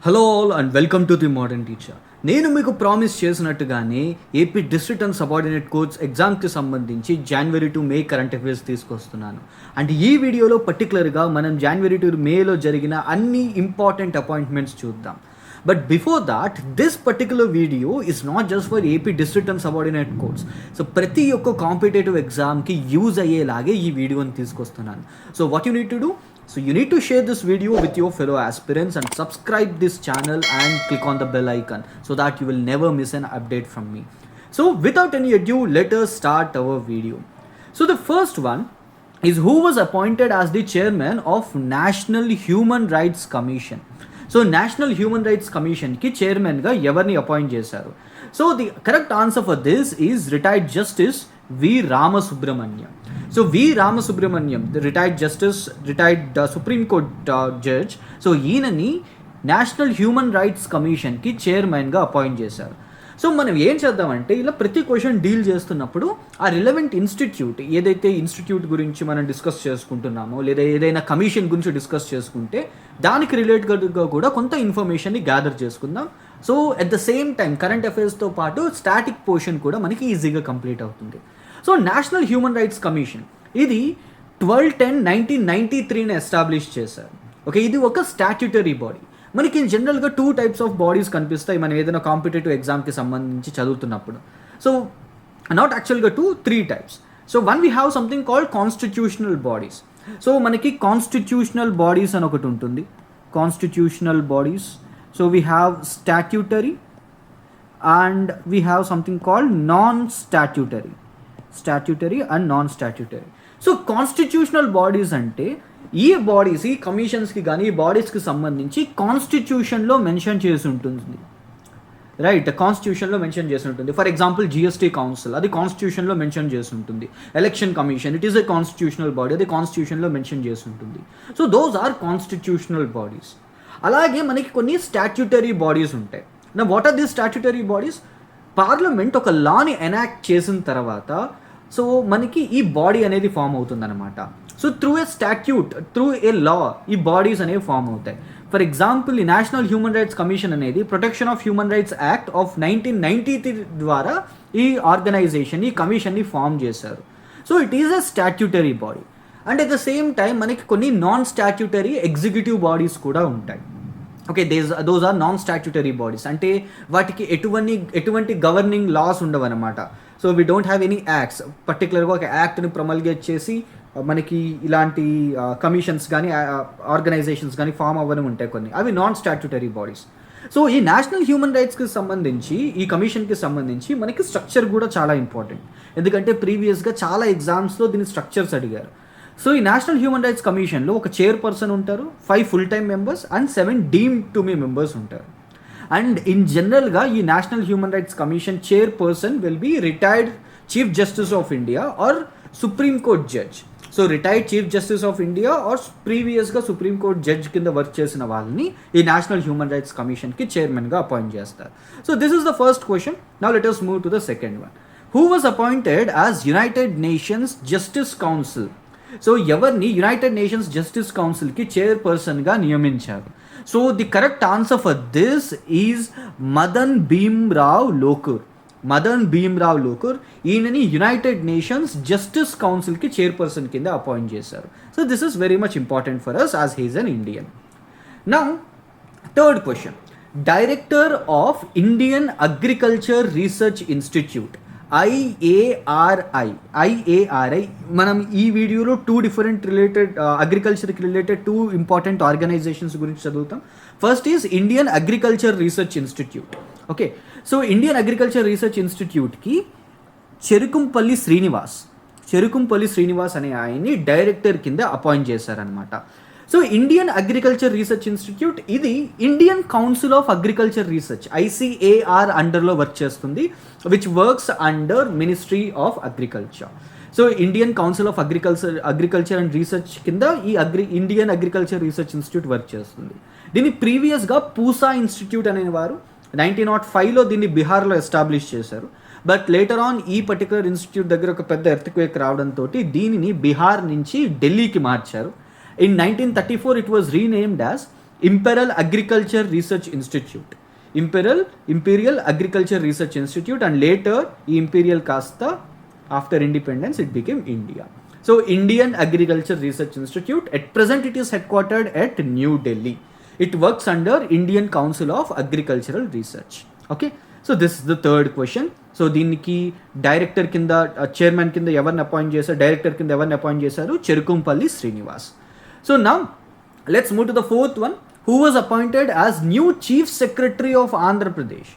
Hello all and welcome to the modern teacher. నేను మీకు promise చేసినట్టుగానే AP district and subordinate courts ఎగ్జామ్కి సంబంధించి January to May current affairs తీసుకొస్తున్నాను. And ఈ వీడియోలో పర్టికులర్గా మనం జనవరి టు మేలో జరిగిన అన్ని ఇంపార్టెంట్ అపాయింట్మెంట్స్ చూద్దాం. But before that, this particular video is not just for AP district and subordinate courts. So ప్రతి ఒక్క కాంపిటేటివ్ ఎగ్జామ్కి యూజ్ అయ్యేలాగే ఈ వీడియోని తీసుకొస్తున్నాను. So what you need to do? So you need to share this video with your fellow aspirants and subscribe this channel and click on the bell icon so that you will never miss an update from me. So without any ado, let us start our video. So the first one is who was appointed as the chairman of National Human Rights Commission. So National Human Rights Commission ki chairman ga evarni appoint chesaru. So the correct answer for this is retired Justice V. Ramasubramaniam. So V. Ramasubramaniam, the retired Supreme Court judge. So ఈయనని national human rights కమిషన్కి చైర్మన్గా appoint చేశారు. So మనం ఏం చేద్దామంటే ఇలా ప్రతి question deal చేస్తున్నప్పుడు ఆ రిలవెంట్ ఇన్స్టిట్యూట్ ఏదైతే ఇన్స్టిట్యూట్ గురించి మనం డిస్కస్ చేసుకుంటున్నామో లేదా ఏదైనా కమిషన్ గురించి డిస్కస్ చేసుకుంటే దానికి రిలేటెడ్గా కూడా కొంత ఇన్ఫర్మేషన్ని గ్యాదర్ చేసుకుందాం. So at the same time current అఫైర్స్తో పాటు స్టాటిక్ పోర్షన్ కూడా మనకి ఈజీగా కంప్లీట్ అవుతుంది. So national human rights commission ఇది 12/10/1993 ఎస్టాబ్లిష్ చేశారు. ఓకే, ఇది ఒక స్టాట్యుటరీ బాడీ. మనకి జనరల్గా 2 types ఆఫ్ బాడీస్ కనిపిస్తాయి మనం ఏదైనా కాంపిటేటివ్ ఎగ్జామ్కి సంబంధించి చదువుతున్నప్పుడు. సో నాట్ యాక్చువల్గా 3 types. So one we have something called constitutional bodies. So మనకి కాన్స్టిట్యూషనల్ బాడీస్ అని ఒకటి ఉంటుంది, constitutional bodies. So we have statutory and we have something called statutory and non statutory. So constitutional bodies అంటే ఈ bodies, ఈ కమిషన్స్కి కానీ ఈ బాడీస్కి సంబంధించి కాన్స్టిట్యూషన్లో మెన్షన్ చేసి ఉంటుంది. రైట్, కాన్స్టిట్యూషన్లో మెన్షన్ చేసి ఉంటుంది. ఫర్ ఎగ్జాంపుల్ జిఎస్టీ కౌన్సిల్, అది కాన్స్టిట్యూషన్లో మెన్షన్ చేసి ఉంటుంది. Election commission, it is a constitutional body, అది కాన్స్టిట్యూషన్లో మెన్షన్ చేసి ఉంటుంది. So those are constitutional bodies. అలాగే మనకి కొన్ని స్టాట్యుటరీ బాడీస్ ఉంటాయి. నా what are these statutory bodies? Parliament ఒక లాని ఎనాక్ట్ చేసిన తర్వాత సో మనకి ఈ బాడీ అనేది ఫామ్ అవుతుందన్నమాట. So through a statute, through a law ఈ బాడీస్ అనేవి ఫామ్ అవుతాయి. ఫర్ ఎగ్జాంపుల్ ఈ నేషనల్ హ్యూమన్ రైట్స్ కమిషన్ అనేది protection of human rights act of 1993 ద్వారా ఈ ఆర్గనైజేషన్, ఈ కమిషన్ని ఫామ్ చేశారు. So it is a statutory body. And at the same time మనకి కొన్ని నాన్ స్టాట్యుటరీ ఎగ్జిక్యూటివ్ బాడీస్ కూడా ఉంటాయి. Okay, those are non statutory bodies. అంటే వాటికి ఎటువంటి గవర్నింగ్ లాస్ ఉండవు అనమాట. So we don't have any acts. పర్టికులర్గా ఒక యాక్ట్ని ప్రమల్గేట్ చేసి మనకి ఇలాంటి కమిషన్స్ కానీ ఆర్గనైజేషన్స్ కానీ ఫామ్ అవ్వడం ఉంటాయి కొన్ని, అవి నాన్ స్టాట్యుటరీ బాడీస్. సో ఈ నేషనల్ హ్యూమన్ రైట్స్కి సంబంధించి, ఈ కమిషన్కి సంబంధించి మనకి స్ట్రక్చర్ కూడా చాలా ఇంపార్టెంట్. ఎందుకంటే ప్రీవియస్గా చాలా ఎగ్జామ్స్లో దీని స్ట్రక్చర్స్ అడిగారు. సో ఈ నేషనల్ హ్యూమన్ రైట్స్ కమిషన్లో ఒక చైర్పర్సన్ ఉంటారు, 5 full-time members and 7 deemed to be members ఉంటారు. అండ్ ఇన్ జనరల్గా ఈ national human rights commission chairperson will be retired chief justice of India or supreme court judge. So retired chief justice of India or ప్రీవియస్గా supreme court judge కింద work చేసిన వాళ్ళని ఈ national human rights కమిషన్కి చైర్మన్గా appoint చేస్తారు. So this is the first question. Now let us move to the second one. Who was appointed as United Nations Justice Council? So ఎవరిని United Nations Justice కౌన్సిల్కి చైర్పర్సన్గా నియమించారు? So the correct answer for this is Madan Bhimrao Lokur. ఈయనని United Nations Justice కౌన్సిల్కి chairperson కింద appoint చేశారు. So this is very much important for us as he is an Indian. Now third question. Director of Indian agriculture research institute, IARI. మనం ఈ వీడియోలో 2 different related అగ్రికల్చర్కి related 2 important organizations గురించి చదువుతాం. First is Indian agriculture research institute. Okay, so Indian agriculture research ఇన్స్టిట్యూట్కి చెరుకుంపల్లి శ్రీనివాస్ అనే ఆయన్ని director కింద అపాయింట్ చేశారనమాట. So Indian agriculture research institute ఇది Indian council of agriculture research, ICAR అండర్లో వర్క్ చేస్తుంది, which works under ministry of agriculture. So Indian council of agriculture and research కింద ఈ Indian agriculture research institute work చేస్తుంది. దీన్ని ప్రీవియస్గా Pusa institute అనేవారు 1905లో దీన్ని బీహార్లో ఎస్టాబ్లిష్ చేశారు. బట్ లేటర్ ఆన్ ఈ పర్టికులర్ ఇన్స్టిట్యూట్ దగ్గర ఒక పెద్ద ఎర్త్క్వేక్ రావడంతో దీనిని బీహార్ నుంచి ఢిల్లీకి మార్చారు. In 1934, it was renamed as imperial agriculture research institute, imperial agriculture research institute, and later ఈ ఇంపీరియల్ కాస్త after independence it became India. So Indian agriculture research institute, at present it is headquartered at New Delhi. It works under Indian Council of Agricultural Research. Okay, so this is the third question. So దీనికి director కింద chairman కింద ఎవరిని appoint చేశారు, director కింద ఎవరిని appoint చేశారు, చెరుకుంపల్లి Srinivas. So now let's move to the fourth one. Who was appointed as new chief secretary of Andhra Pradesh.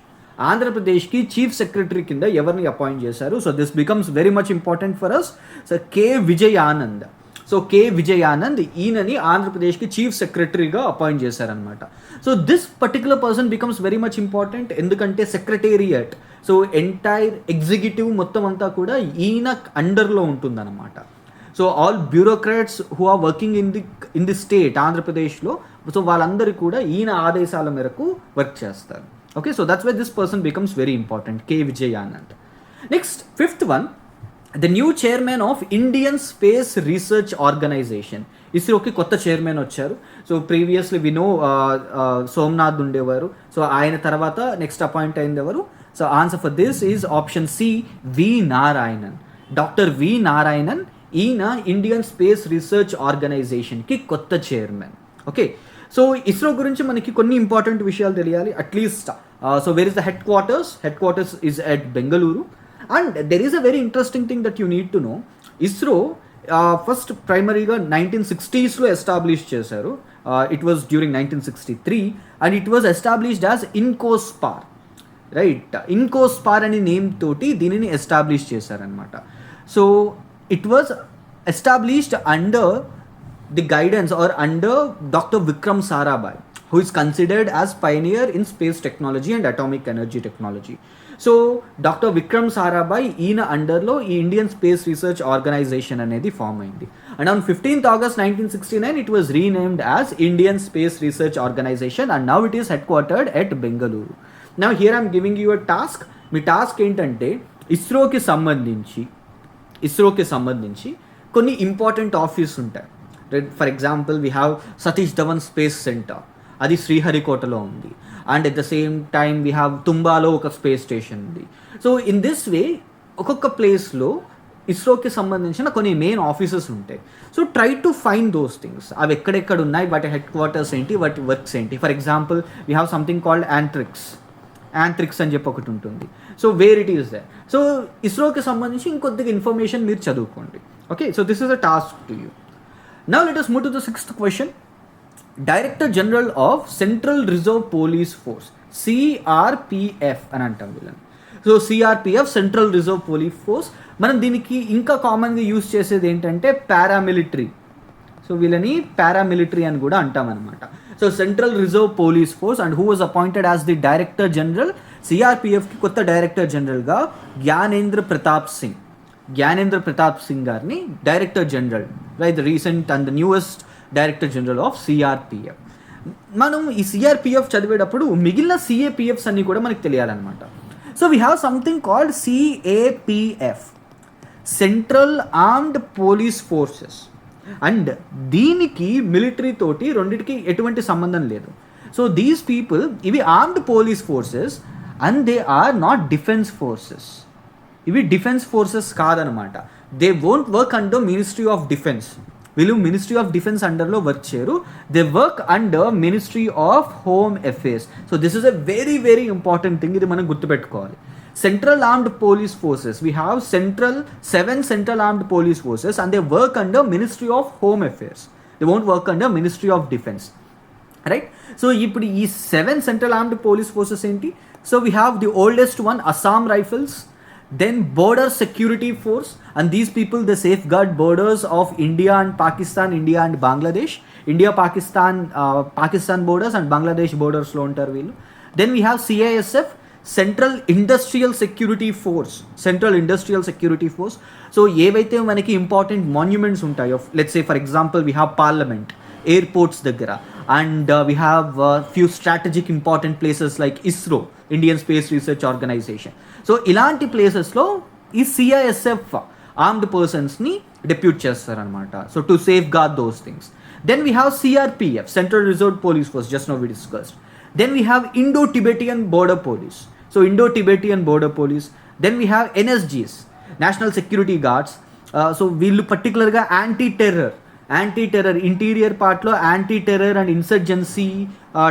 ఆంధ్రప్రదేశ్కి chief secretary కింద ఎవరిని అపాయింట్ చేశారు? So this becomes very much important for us. So K Vijayanand. So కే విజయానంద్ ఈయనని ఆంధ్రప్రదేశ్కి chief సెక్రటరీగా appoint చేశారనమాట. So this particular person becomes very much important, ఎందుకంటే secretariat, so entire executive మొత్తం అంతా కూడా ఈయన అండర్లో ఉంటుందన్నమాట. So all bureaucrats who are working in the state ఆంధ్రప్రదేశ్లో, సో వాళ్ళందరూ కూడా ఈయన ఆదేశాల మేరకు వర్క్ చేస్తారు. Okay, so that's why this person becomes very important, K Vijayanand. Next fifth one, the new chairman of Indian space research organization. ఇస్రోకి కొత్త chairman వచ్చారు. సో ప్రీవియస్లీ వినో సోమనాథ్ ఉండేవారు. సో ఆయన తర్వాత నెక్స్ట్ అపాయింట్ అయింది ఎవరు? So answer for this is option C, V Narayanan. Doctor V Narayanan, ఈయన Indian space research ఆర్గనైజేషన్కి కొత్త చైర్మన్. ఓకే, సో ఇస్రో గురించి మనకి కొన్ని ఇంపార్టెంట్ విషయాలు తెలియాలి at least. So where is the headquarters is at Bengaluru. And there is a very interesting thing that you need to know. ISRO first ప్రైమరీగా 1960s establish చేశారు. It was during 1963 and it was established as INCOSPAR. Right, INCOSPAR అనే name తోటి దీనిని establish చేశారనమాట. So it was established under the guidance or under doctor Vikram Sarabhai, who is considered as pioneer in space technology and atomic energy technology. So doctor Vikram Sarabhai ఈయన అండర్లో ఈ Indian space research organisation అనేది form అయింది. And on 15th August 1969 it was renamed as Indian Space Research Organization and now it is headquartered at Bengaluru. Now here I'm giving you a task. మీ task ఏంటంటే ఇస్రోకి సంబంధించి కొన్ని important office ఉంటాయి. For example we have Satish Dhawan space center, అది శ్రీహరికోటలో ఉంది. And at the same time we have తుంబాలో ఒక స్పేస్ స్టేషన్ ఉంది. సో ఇన్ దిస్ వే ఒక్కొక్క ప్లేస్లో ఇస్రోకి సంబంధించిన కొన్ని మెయిన్ ఆఫీసెస్ ఉంటాయి. So try to find those things. అవి ఎక్కడెక్కడ ఉన్నాయి, వాటి హెడ్ క్వార్టర్స్ ఏంటి, వాటి వర్క్స్ ఏంటి. For example we have something called Antrix అని చెప్పి ఒకటి ఉంటుంది. So where it is they. So ఇస్రోకి సంబంధించి ఇంకొద్దిగా ఇన్ఫర్మేషన్ మీరు చదువుకోండి. Okay, so this is a task to you. Now let us move to the sixth question. Director General of Central Reserve Police Force, CRPF అని అంటాం వీళ్ళని. So CRPF, central reserve police force. మనం దీనికి ఇంకా కామన్గా use చేసేది ఏంటంటే paramilitary. So వీళ్ళని పారామిలిటరీ అని కూడా అంటాం అనమాట. So central reserve police force and who was appointed as the director general. CRPFకి కొత్త డైరెక్టర్ జనరల్గా జ్ఞానేంద్ర ప్రతాప్ సింగ్ గారిని director general, right, the recent and the newest director general of CRPF. మనం ఈ CRPF చదివేటప్పుడు మిగిలిన CAPFs అన్నీ కూడా మనకు తెలియాలన్నమాట. So we have something called CAPF, central armed police forces. And దీనికి మిలిటరీ తోటి రెండింటికి ఎటువంటి సంబంధం లేదు. సో దీస్ పీపుల్, ఇవి armed police forces and they are not defence forces. ఇవి డిఫెన్స్ ఫోర్సెస్ కాదనమాట. They won't work under ministry of defence. వీళ్ళు మినిస్ట్రీ ఆఫ్ డిఫెన్స్ అండర్లో వర్క్ చేయరు. They work under ministry of home affairs. So this is a very very important thing. ఇది మనం గుర్తుపెట్టుకోవాలి. Central armed police forces, we have 7 central armed police forces and they work under ministry of home affairs. They won't work under ministry of defence, right. So ఇప్పుడు ఈ 7 central armed police forces ఏంటి? So we have the oldest one, Assam rifles. Then border security force, and these people they safeguard borders of India and Pakistan, India and Bangladesh. Pakistan borders and Bangladesh borders lo untaru veelu. Then we have CISF, Central Industrial Security Force. So ఏవైతే మనకి important monuments ఉంటాయో, let's say for example we have parliament, airports దగ్గర, and we have few strategic important places like ISRO, Indian space research organisation. So ఇలాంటి ప్లేసెస్లో ఈ CISF armed పర్సన్స్ని depute చేస్తారనమాట. So to safeguard those things. Then we have CRPF, Central Reserve Police Force, just now we discussed. Then we have Indo-Tibetan Border Police. So Indo-Tibetan Border Police. Then we have NSGs, National Security Guards. So వీళ్ళు పర్టికులర్గా anti terror interior పార్ట్లో anti terror and insurgency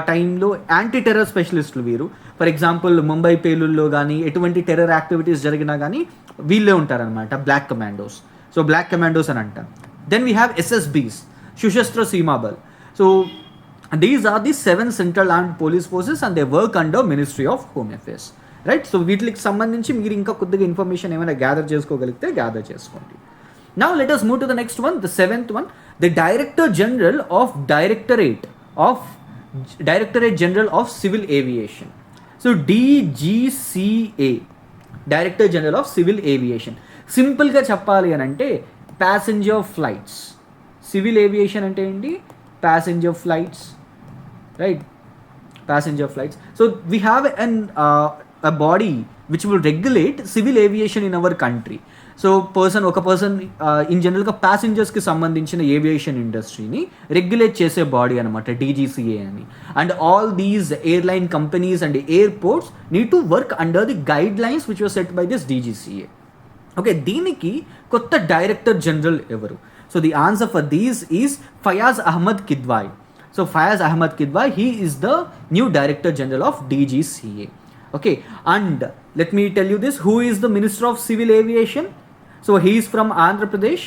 టైంలో anti terror స్పెషలిస్టులు వీరు. For example Mumbai పేలుల్లో కానీ ఎటువంటి terror activities జరిగినా కానీ వీళ్ళే ఉంటారనమాట, black commandos. So black commandos అని అంటాం. Then we have SSBs, Sashastra Seema Bal. So these are the 7 central armed police forces and they work under ministry of home affairs, right. So వీటికి సంబంధించి మీరు ఇంకా కొద్దిగా ఇన్ఫర్మేషన్ ఏమైనా గ్యాదర్ చేసుకోగలిగితే గ్యాదర్ చేసుకోండి. Now let us move to the next one, the 7th one, the Director General of Directorate General of Civil Aviation. So DGCA, Director General of Civil Aviation. సింపుల్గా చెప్పాలి అని అంటే ప్యాసింజర్ ఫ్లైట్స్. సివిల్ ఏవియేషన్ అంటే ఏంటి? Passenger flights, right, passenger flights. So we have a body which will regulate civil aviation in our country. So ఒక person in జనరల్గా ప్యాసింజర్స్కి సంబంధించిన aviation ఇండస్ట్రీని రెగ్యులేట్ చేసే బాడీ అనమాట DGCA అని. And all these airline companies and airports need to work under the guidelines which were set by this DGCA. Okay, దీనికి కొత్త director general ఎవరు? So the answer for these is Fayaz Ahmed Kidwai. So Fayaz Ahmed Kidwai, he is the new Director General of DGCA. Okay, and let me tell you this, who is the Minister of Civil Aviation? So he is from Andhra Pradesh.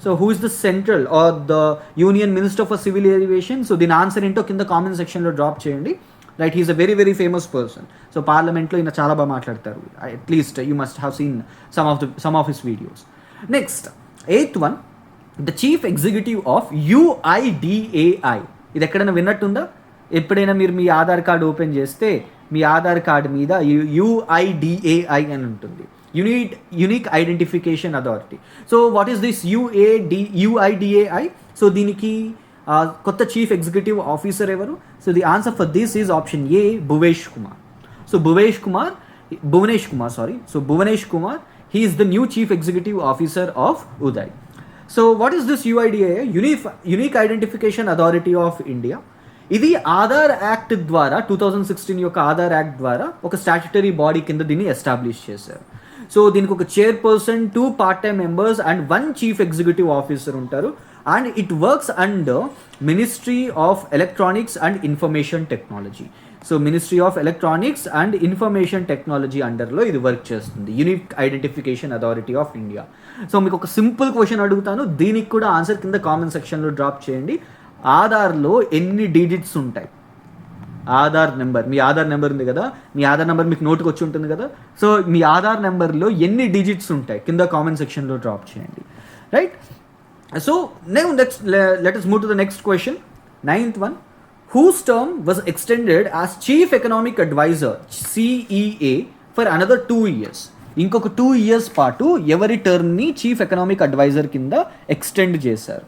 So who is the central or the Union Minister for Civil Aviation? So the answer into kinda comment section lo drop cheyandi, right. He is a very very famous person. So parliament lo ina chala ba maatladtaru. At least you must have seen some of his videos. Next, 8th one, the Chief Executive of UIDAI. ఇది ఎక్కడైనా విన్నట్టుందా? ఎప్పుడైనా మీరు మీ Aadhaar card open చేస్తే మీ Aadhaar card మీద UIDAI అని ఉంటుంది, unique identification authority. So what is this UIDAI? So దీనికి కొత్త చీఫ్ ఎగ్జిక్యూటివ్ ఆఫీసర్ ఎవరు? So the answer for this is option A, Bhuvanesh Kumar. So Bhuvanesh Kumar, he is the new chief executive officer of UIDAI. So what is this UIDAI? Unique Identification Authority of India. ఇది Aadhaar act ద్వారా 2016 యొక్క Aadhaar act ద్వారా ఒక statutory body కింద దీన్ని establish చేశారు. So దీనికి ఒక chairperson, 2 part time members and 1 chief executive officer ఉంటారు. And it works under ministry of electronics and information technology. So ministry of electronics and information technology అండర్లో ఇది వర్క్ చేస్తుంది, unique identification authority of India. So మీకు ఒక simple question అడుగుతాను, దీనికి కూడా answer కింద కామెంట్ సెక్షన్లో డ్రాప్ చేయండి. ఆధార్లో ఎన్ని డిజిట్స్ ఉంటాయి? ఆధార్ నెంబర్, మీ ఆధార్ నెంబర్ ఉంది కదా, మీ ఆధార్ నెంబర్ మీకు నోటుకు వచ్చి ఉంటుంది కదా. సో మీ ఆధార్ నెంబర్లో ఎన్ని డిజిట్స్ ఉంటాయి కింద కామెంట్ సెక్షన్లో డ్రాప్ చేయండి, right. So let us move to the next question, 9th one. Whose term was extended as Chief Economic Advisor CEA for another 2 years? ఇంకొక 2 years పాటు ఎవరి టర్మ్ని చీఫ్ ఎకనామిక్ అడ్వైజర్ కింద ఎక్స్టెండ్ చేశారు?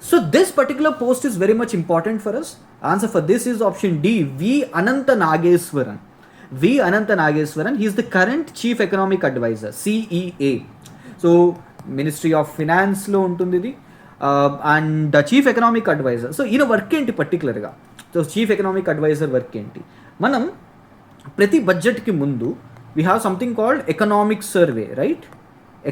So this particular post is very much important for us. Answer for this is option D, V. Anantha Nageswaran. He is the current Chief Economic Advisor, CEA. So Ministry of Finance lo untundi idi, and Chief Economic Advisor. So ina work enti particular ga. So Chief Economic Advisor work enti? Manam prati budget ki mundu we have something called economic survey, right?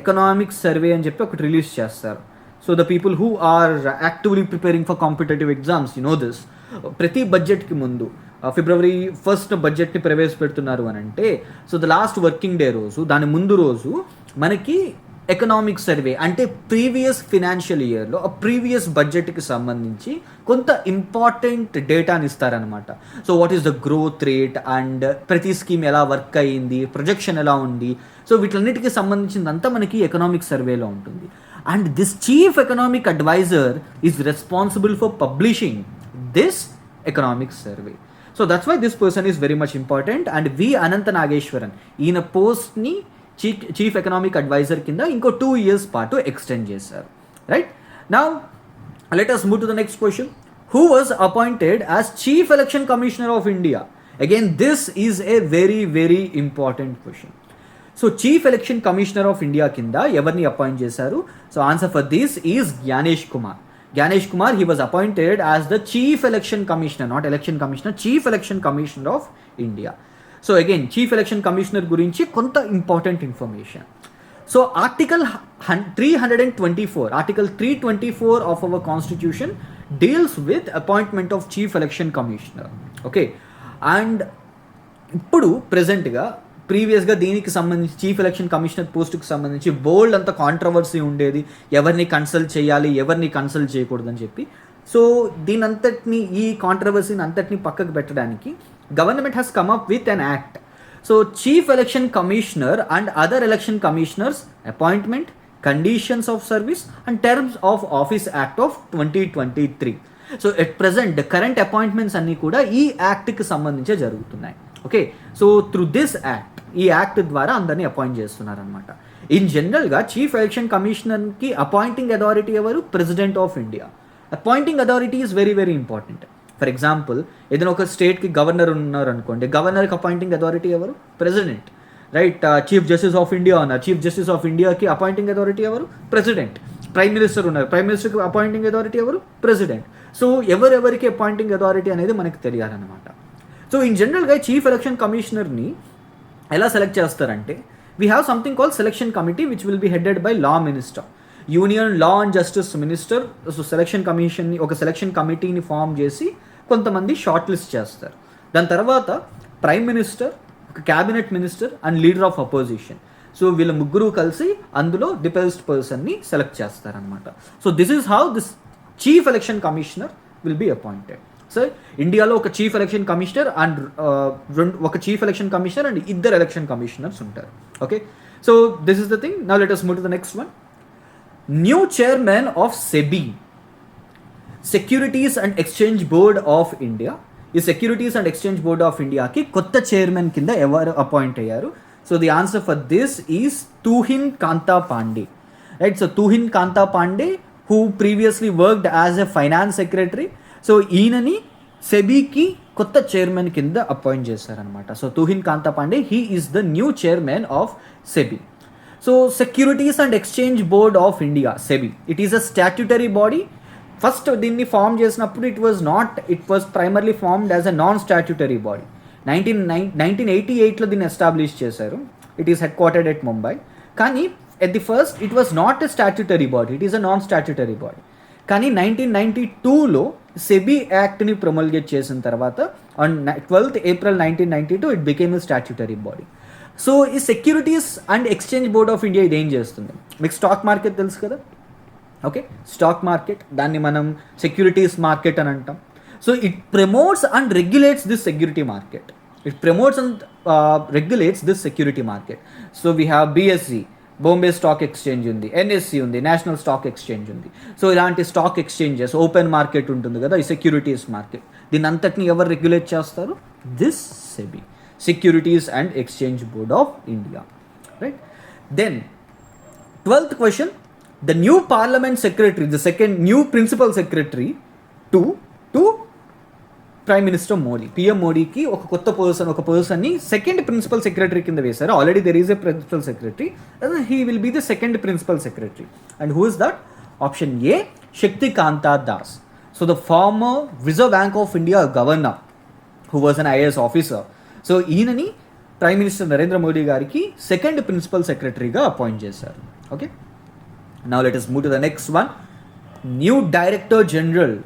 Economic survey అని చెప్పి ఒకటి release చేస్తారు. So the people who are actively preparing for competitive exams, you know this. ప్రతి బడ్జెట్కి ముందు February 1st బడ్జెట్ని ప్రవేశపెడుతున్నారు అని అంటే, so the last working day రోజు, దాని ముందు రోజు మనకి ఎకనామిక్ సర్వే అంటే ప్రీవియస్ ఫినాన్షియల్ ఇయర్లో ప్రీవియస్ బడ్జెట్కి సంబంధించి కొంత ఇంపార్టెంట్ డేటాని ఇస్తారనమాట. So what is the growth rate and ప్రతి స్కీమ్ ఎలా వర్క్ అయ్యింది, ప్రొజెక్షన్ ఎలా ఉంది, సో వీటన్నిటికీ సంబంధించిందంతా మనకి ఎకనామిక్ సర్వేలో ఉంటుంది. And this chief economic adviser is responsible for publishing this economic survey. So that's why this person is very much important. And we అనంత నాగేశ్వరన్ ఈయన పోస్ట్ని చీఫ్ ఎకనామిక్ అడ్వైజర్ కింద ఇంకో 2 years పాటు ఎక్స్టెండ్ చేశారు, right. Now let us move to the next question. Who was appointed as Chief Election Commissioner of India? Again, this is a very very important question. So Chief Election Commissioner of India కింద ఎవరిని appoint చేశారు? So answer for this is Gyanesh Kumar. Ganesh Kumar, he was appointed as the Chief Election Commissioner, not Election Commissioner, Chief Election Commissioner of India. So again, Chief Election Commissioner గురించి కొంత important information. So article 324 of our constitution deals with appointment of chief election commissioner. Okay, and ఇప్పుడు ప్రెజెంట్గా ప్రీవియస్గా దీనికి సంబంధించి chief election commissioner పోస్ట్కి సంబంధించి బోల్డ్ అంత controversy ఉండేది, ఎవరిని కన్సల్ట్ చేయాలి, ఎవరిని కన్సల్ట్ చేయకూడదని చెప్పి. సో దీని అంతటిని, ఈ కాంట్రవర్సీని అంతటిని పక్కకు పెట్టడానికి government has come up with an act. So chief election commissioner and other election commissioners appointment, conditions of service and terms of office act of 2023. So at present current appointments అన్నీ కూడా ఈ యాక్ట్కి సంబంధించే జరుగుతున్నాయి. Okay, so through this act, ఈ act ద్వారా అందరినీ appoint చేస్తున్నారనమాట. In జనరల్గా chief election కమిషనర్కి appointing authority ఎవరు? President of India. Appointing authority is very very important. For example, ఏదైనా ఒక స్టేట్కి గవర్నర్ ఉన్నారు అనుకోండి, గవర్నర్కి అపాయింటింగ్ అథారిటీ ఎవరు? President. Right, chief justice of India ఉన్నారు, చీఫ్ జస్టిస్ ఆఫ్ ఇండియాకి అపాయింటింగ్ అథారిటీ ఎవరు? ప్రెసిడెంట్. ప్రైమ్ మినిస్టర్ ఉన్నారు, ప్రైమ్ మినిస్టర్కి అపాయింటింగ్ అథారిటీ ఎవరు? ప్రెసిడెంట్. సో ఎవరెవరికి అపాయింటింగ్ అథారిటీ అనేది మనకు తెలియాలన్నమాట. సో ఇన్ జనరల్గా చీఫ్ ఎలక్షన్ కమిషనర్ని ఎలా సెలెక్ట్ చేస్తారంటే, we have something call selection committee which will be headed by law minister, union law and justice minister. So selection కమిషన్ని, ఒక selection కమిటీని ఫామ్ చేసి కొంతమంది షార్ట్ లిస్ట్ చేస్తారు. దాని తర్వాత ప్రైమ్ మినిస్టర్, ఒక cabinet minister and leader of opposition, so వీళ్ళ ముగ్గురు కలిసి అందులో ది బెస్ట్ పర్సన్ని సెలెక్ట్ చేస్తారనమాట. So this is how this chief election commissioner will be appointed. So ఇండియాలో ఒక చీఫ్ ఎలక్షన్ కమిషనర్ అండ్ ఒక చీఫ్ ఎలక్షన్ కమిషనర్ అండ్ ఇద్దరు ఎలక్షన్ కమిషనర్స్ ఉంటారు. Okay, so this is the thing. Now let us move to the next one. New chairman of SEBI, securities and exchange board of India. ఈ securities and exchange board of ఇండియాకి కొత్త chairman కింద ఎవరు appoint అయ్యారు? So the answer for this is Tuhin Kanta Pandey. Right, so Tuhin Kanta Pandey who previously worked as a finance secretary. So ఈయనని సెబీకి కొత్త chairman కింద అపాయింట్ చేశారనమాట. So Tuhin Kanta Pandey, he is the new chairman of SEBI. So securities and exchange board of India, SEBI, it is a statutory body. First దీన్ని form చేసినప్పుడు it was primarily formed as a non statutory body. 1988లో దీన్ని establish చేశారు. It is headquartered at Mumbai. కానీ at the first it was not a statutory body, it is a non statutory body. కానీ 1992లో సెబీ యాక్ట్ని promulgate చేసిన తర్వాత on 12th April 1992 it became a statutory body. So ఈ securities and exchange board of India ఇదేం చేస్తుంది? మీకు stock market తెలుసు కదా. ఓకే, స్టాక్ మార్కెట్, దాన్ని మనం సెక్యూరిటీస్ మార్కెట్ అని అంటాం. So it promotes and regulates this security market. It promotes and regulates this security market. So we have BSc, Bombay stock exchange ఉంది, ఎన్ఎస్సి ఉంది, నేషనల్ స్టాక్ ఎక్స్చేంజ్ ఉంది. So ఇలాంటి stock exchanges, open market ఉంటుంది కదా, ఈ securities market, దీని అంతటిని ఎవరు రెగ్యులేట్ చేస్తారు? This SEBI, securities and exchange board of India. Right, then 12th question, the new parliament secretary, the second new principal secretary to prime minister Modi, PM మోడీకి ఒక కొత్త పర్సన్ని సెకండ్ ప్రిన్సిపల్ సెక్రటరీ కింద వేశారు. Already there is a principal secretary, he will be the second principal secretary. And who is that? Option A, Shaktikanta Das. So the former Reserve bank of India governor who was an IAS officer. So ఈయనని prime minister Narendra Modi గారికి second principal సెక్రటరీగా appoint చేశారు. Okay, now let us move to the next one. New director general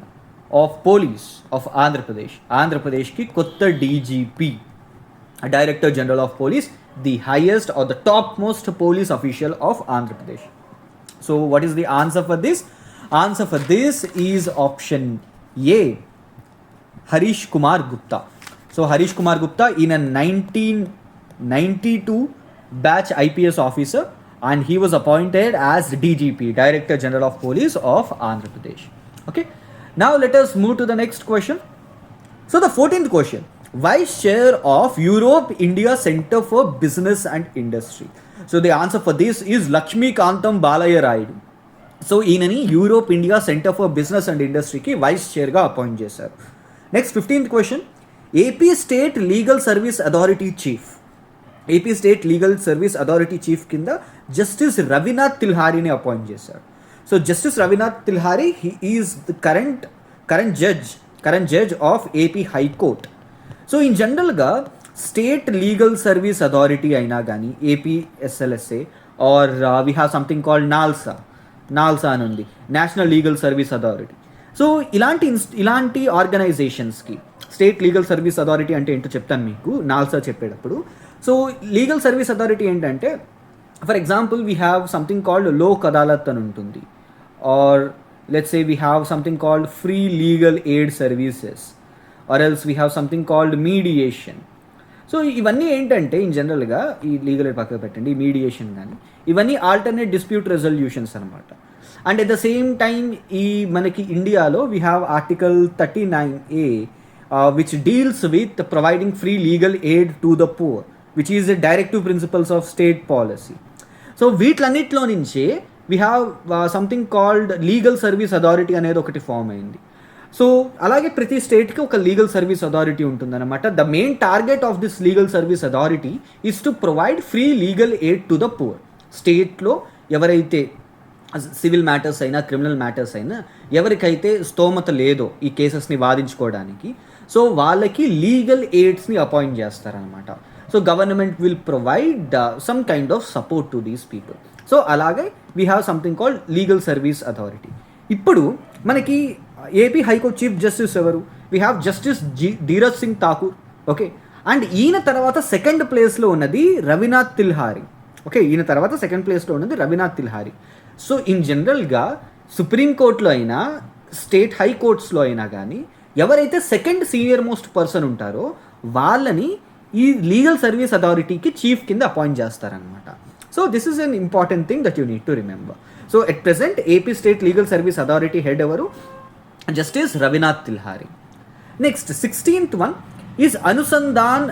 of police of Andhra Pradesh. ఆంధ్రప్రదేశ్కి కొత్త DGP, director general of police, the highest are the top most police official of Andhra Pradesh. So what is the answer for this? Answer for this is option A, Harish Kumar Gupta. So Harish Kumar Gupta, ఈయన 1992 batch IPS officer and he was appointed as DGP, Director General of Police of Andhra Pradesh. Okay, now let us move to the next question. So the 14th question, Vice Chair of Europe India Center for Business and Industry. So the answer for this is Lakshmi Kantam Balaya Raidu. So ఈయనని Europe India centre for business and ఇండస్ట్రీకి vice చైర్గా appoint చేశారు. Next 15th question, AP state legal service authority chief. AP state legal service authority chief కింద justice Ravinath తిల్హారీని appoint చేశారు. So justice Ravinath Tilhari he is the current judge of AP high court. So in జనరల్గా state legal service authority అయినా కానీ APSLSA or we have something called NALSA అని ఉంది, national legal service authority. So ఇలాంటి ఆర్గనైజేషన్స్కి state legal service authority అంటే ఏంటో చెప్తాను మీకు నాల్సా చెప్పేటప్పుడు. సో లీగల్ సర్వీస్ అథారిటీ ఏంటంటే, for example we have something called Lok Adalat అని ఉంటుంది, are let's say we have something called free legal aid services, or else we have something called mediation. So ఇవన్నీ ఏంటంటే ఇన్ జనరల్గా ఈ legal aid పక్కన పెట్టండి, ఈ మీడియేషన్ కానీ ఇవన్నీ ఆల్టర్నేట్ డిస్ప్యూట్ రెజల్యూషన్స్ అనమాట. And at the same time ఈ మనకి ఇండియాలో we have article 39A which deals with providing free legal aid to the poor, which is the directive principles of state policy. So వీటిలన్నిటిలో నుంచే we have something called legal service authority అనేది ఒకటి form అయింది. So అలాగే ప్రతి స్టేట్కి ఒక legal service authority ఉంటుందన్నమాట. The main target of this legal service authority is to provide free legal aid to the poor. స్టేట్లో ఎవరైతే సివిల్ మ్యాటర్స్ అయినా క్రిమినల్ మ్యాటర్స్ అయినా ఎవరికైతే స్తోమత లేదో ఈ కేసెస్ని వాదించుకోవడానికి, సో వాళ్ళకి లీగల్ ఎయిడ్స్ని అపాయింట్ చేస్తారనమాట. So government will provide some kind of support to these people. So అలాగే we have something called legal service authority. ఇప్పుడు మనకి ఏపీ హైకోర్టు చీఫ్ జస్టిస్ ఎవరు? We have justice Dhiraj Singh Thakur. Okay, and ఈయన తర్వాత second ప్లేస్లో ఉన్నది రవీనాథ్ తిల్హారీ. ఓకే, ఈయన తర్వాత సెకండ్ ప్లేస్లో ఉన్నది రవీనాథ్ తిల్హారీ. సో ఇన్ జనరల్గా సుప్రీంకోర్టులో అయినా స్టేట్ హైకోర్ట్స్లో అయినా కానీ ఎవరైతే సెకండ్ సీనియర్ మోస్ట్ పర్సన్ ఉంటారో వాళ్ళని ఈ లీగల్ సర్వీస్ అథారిటీకి చీఫ్ కింద అపాయింట్ చేస్తారనమాట. So this is an important thing that you need to remember. So at present AP state legal service authority head ఎవరు? Justice Ravinath Tilhari. Next 16th one is Anusandhan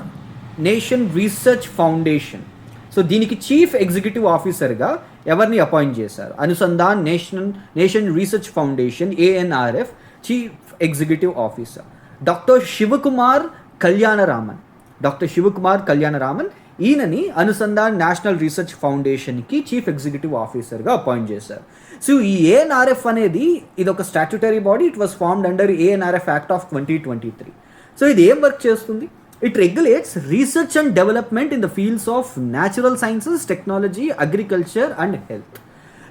nation research foundation. So దీనికి chief executive ఆఫీసర్గా ఎవరిని appoint చేశారు? Anusandhan nation research foundation ANRF chief executive officer doctor Sivakumar Kalyanaraman. ఈయనని Anusandhan national research ఫౌండేషన్కి chief executive ఆఫీసర్గా appoint చేశారు. So ఈ ANRF అనేది ఇది ఒక statutory body. It was formed under ANRF act of 2023. So ఇది ఏం వర్క్ చేస్తుంది? It regulates research and development in the fields of natural sciences, technology, agriculture and health.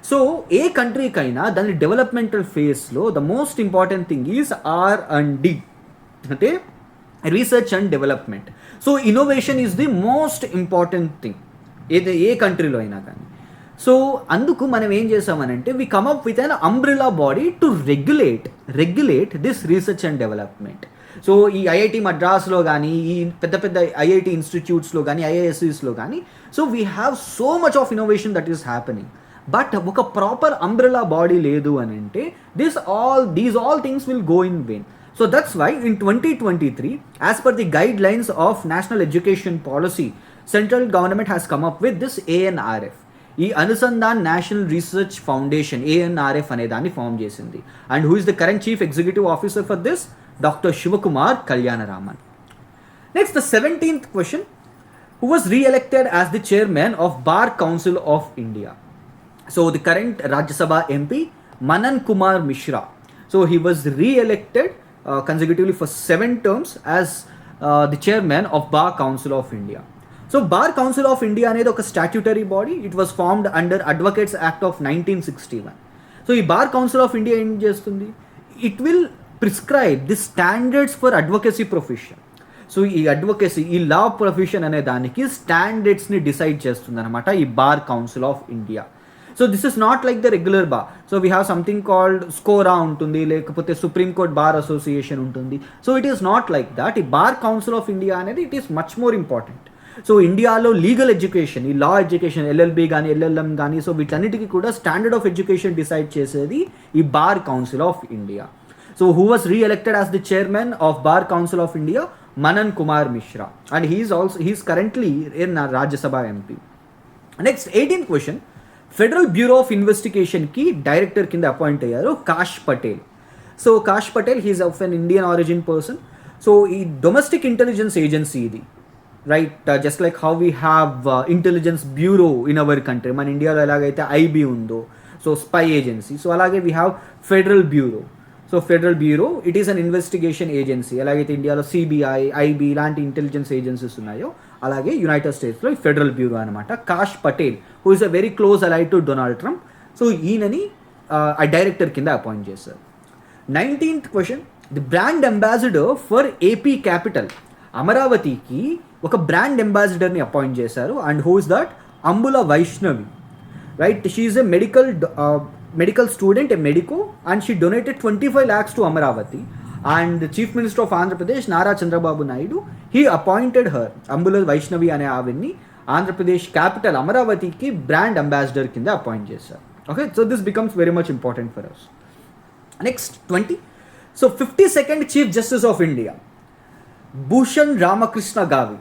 So ఏ కంట్రీకైనా దాని డెవలప్మెంటల్ ఫేస్లో the most important thing is R&D, అంటే research and development. So innovation is the most important thing ఏ కంట్రీలో అయినా కానీ. సో అందుకు మనం ఏం చేసామనంటే we come up with an umbrella body to regulate this research and development. So ఈ ఐఐటి మద్రాస్లో కానీ ఈ పెద్ద పెద్ద ఐఐటి ఇన్స్టిట్యూట్స్లో కానీ IISCలో కానీ so we have so much of innovation that is happening. But ఒక ప్రాపర్ అంబ్రెలా బాడీ లేదు అని అంటే these all things will go in vein. So that's why in 2023, as per the guidelines of National Education Policy, central government has come up with this ANRF. ఈ Anusandhan national research foundation ANRF అనే దాన్ని form చేసింది. And who is the current chief executive officer for this? Doctor Sivakumar Kalyanaraman. Next the 17th question, who was re-elected as the chairman of Bar Council of India? So the current Rajya Sabha MP Manan Kumar Mishra. So he was re-elected consecutively for 7 terms as the chairman of Bar Council of India. So Bar Council of India అనేది ఒక statutory body. It was formed under advocates act of 1961. So ఈ bar council of India ఏం చేస్తుంది? It will prescribe the standards for advocacy profession. So ఈ advocacy, ఈ లా profession అనే దానికి స్టాండర్డ్స్ని decide చేస్తుంది అనమాట ఈ bar council of India. So this is not like the regular bar. So we have something called SCORA ఉంటుంది, లేకపోతే సుప్రీం కోర్ట్ బార్ అసోసియేషన్ ఉంటుంది. So it is not like that. ఈ బార్ కౌన్సిల్ ఆఫ్ ఇండియా అనేది it is much more important. So ఇండియాలో legal education, ఈ law education LLB కానీ LLM కానీ, so వీటన్నిటికీ కూడా స్టాండర్డ్ ఆఫ్ ఎడ్యుకేషన్ డిసైడ్ చేసేది ఈ bar council of India. So who was re-elected as the chairman of bar council of India? Manan Kumar Mishra. And he's currently in Rajya Sabha MP. Next 18th question, federal bureau of ఇన్వెస్టిగేషన్కి director కింద appoint అయ్యారు Kash Patel. So Kash Patel he is of an Indian origin person. So ఈ domestic intelligence agency ఇది, right, just like how we have intelligence bureau in our country. మన ఇండియాలో ఎలాగైతే IB ఉందో, so spy agency. So అలాగే we have federal bureau. So federal bureau it is an investigation agency. ఎలాగైతే ఇండియాలో CBI, IB ఇలాంటి intelligence agencies ఉన్నాయో అలాగే యునైటెడ్ స్టేట్స్లో ఈ ఫెడరల్ బ్యూరో అనమాట. Kash Patel who is a very close ally to Donald Trump. So ఈయనని ఆ డైరెక్టర్ కింద అపాయింట్ చేశారు. 19th question, the brand ambassador for AP capital. అమరావతికి ఒక బ్రాండ్ అంబాసిడర్ని అపాయింట్ చేశారు. And who is that? Ambula Vaishnavi. Right, she is a medical student, a medico, and she donated 25 lakhs to Amaravati. And the Chief Minister of Andhra Pradesh, Nara Chandrababu Naidu, he appointed her, Ambula Vaishnavi ane avinni, Andhra Pradesh capital Amaravati ki brand ambassador kinda appoint chesaru. Okay, so this becomes very much important for us. Next, 20. So 52nd Chief Justice of India, Bhushan Ramakrishna Gavi.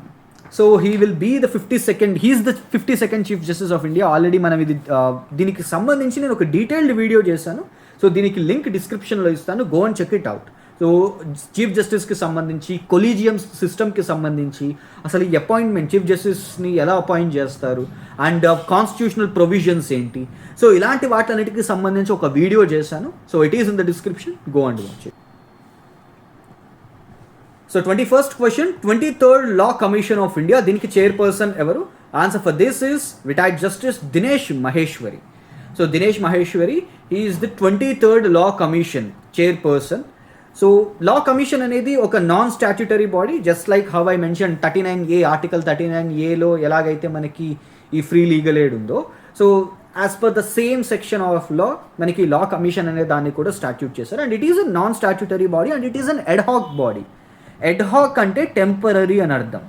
So he will be the 52nd, he is the 52nd chief justice of India. Already మనం ఇది దీనికి సంబంధించి నేను ఒక detailed video చేశాను. So దీనికి link డిస్క్రిప్షన్లో ఇస్తాను, go and check it out. So chief జస్టిస్కి సంబంధించి, కొలీజియం సిస్టమ్కి సంబంధించి, అసలు ఈ అపాయింట్మెంట్ చీఫ్ జస్టిస్ని ఎలా అపాయింట్ చేస్తారు, అండ్ కాన్స్టిట్యూషనల్ ప్రొవిజన్స్ ఏంటి, సో ఇలాంటి వాటన్నిటికి సంబంధించి ఒక వీడియో చేశాను. So it is in the description, go and watch it. So 21st question, 23rd law commission of India, దీనికి చైర్పర్సన్ ఎవరు? Answer for this is retired justice Dinesh Maheshwari. So Dinesh Maheshwari is the 23rd law commission chairperson. So law commission అనేది ఒక non statutory body, just like how I mention 39A, article 39Aలో ఎలాగైతే మనకి ఈ free legal aid ఉందో, so as per the same section of law మనకి law commission అనే దాన్ని కూడా స్టాట్యూట్ చేశారు. And it is a non statutory body and it is an ad hoc body. Ad hoc అంటే టెంపరరీ అని అర్థం.